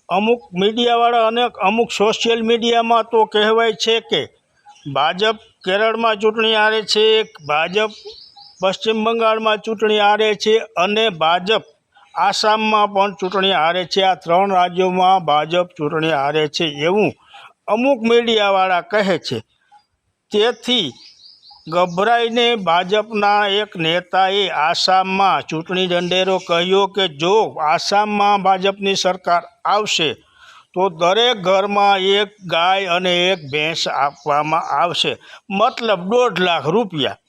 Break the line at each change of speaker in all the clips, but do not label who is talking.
અમુક મીડિયાવાળા અને અમુક સોશિયલ મીડિયામાં તો કહેવાય છે કે ભાજપ કેરળમાં ચૂંટણી હારે છે, ભાજપ પશ્ચિમ બંગાળમાં ચૂંટણી હારે છે અને ભાજપ આસામમાં પણ ચૂંટણી હારે છે। આ 3 રાજ્યોમાં ભાજપ ચૂંટણી હારે છે એવું અમુક મીડિયાવાળા કહે છે। તેથી ગભરાઈને ભાજપના એક નેતાએ આસામમાં ચૂંટણી ઢંઢેરો કહ્યો કે જો આસામમાં ભાજપની સરકાર આવશે તો દરેક ઘરમાં એક ગાય અને એક ભેંસ આપવામાં આવશે, મતલબ 1.5 લાખ રૂપિયા,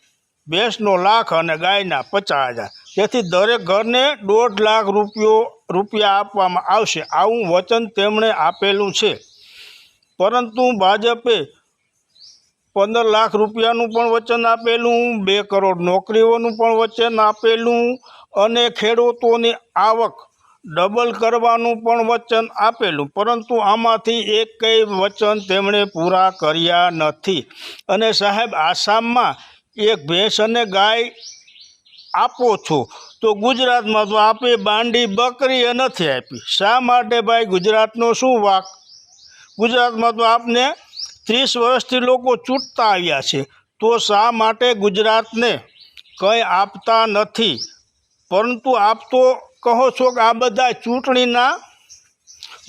ભેંસનો લાખ અને ગાયના 50,000, તેથી દરેક ઘરને 1.5 લાખ રૂપિયા આપવામાં આવશે, આવું વચન તેમણે આપેલું છે। પરંતુ ભાજપે 15 લાખ રૂપિયાનું પણ વચન આપેલું, 2 કરોડ નોકરીઓનું પણ વચન આપેલું અને ખેડૂતોની આવક ડબલ કરવાનું પણ વચન આપેલું, પરંતુ આમાંથી એકેય વચન તેમણે પૂરા કર્યા નથી। અને સાહેબ, આસામમાં એક ભેંસ અને ગાય આપો છો તો ગુજરાતમાં તો આપે બાંડી બકરીએ નથી આપી, શા માટે ભાઈ? ગુજરાતનો શું વાંક? ગુજરાતમાં તો આપને 30 વર્ષથી લોકો ચૂંટતા આવ્યા છે, તો શા માટે ગુજરાતને કંઈ આપતા નથી? પરંતુ આપ તો કહો છો કે આ બધા ચૂંટણીના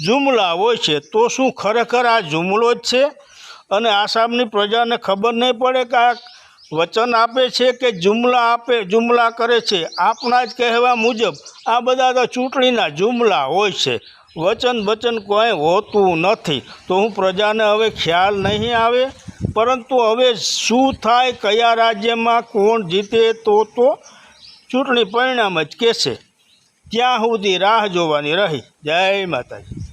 જુમલા હોય છે, તો શું ખરેખર આ જુમલો જ છે? અને આસામની પ્રજાને ખબર નહીં પડે કે આ વચન આપે છે કે જુમલા કરે છે? આપણા જ કહેવા મુજબ આ બધા તો ચૂંટણીના જુમલા હોય છે, વચન કોઈ હોતું નથી। તો હું પ્રજાને હવે ખ્યાલ નહીં આવે, પરંતુ હવે શું થાય, કયા રાજ્યમાં કોણ જીતે તો ચૂંટણી પરિણામ જ કહેશે। ત્યાં સુધી રાહ જોવાની રહી। જય માતાજી।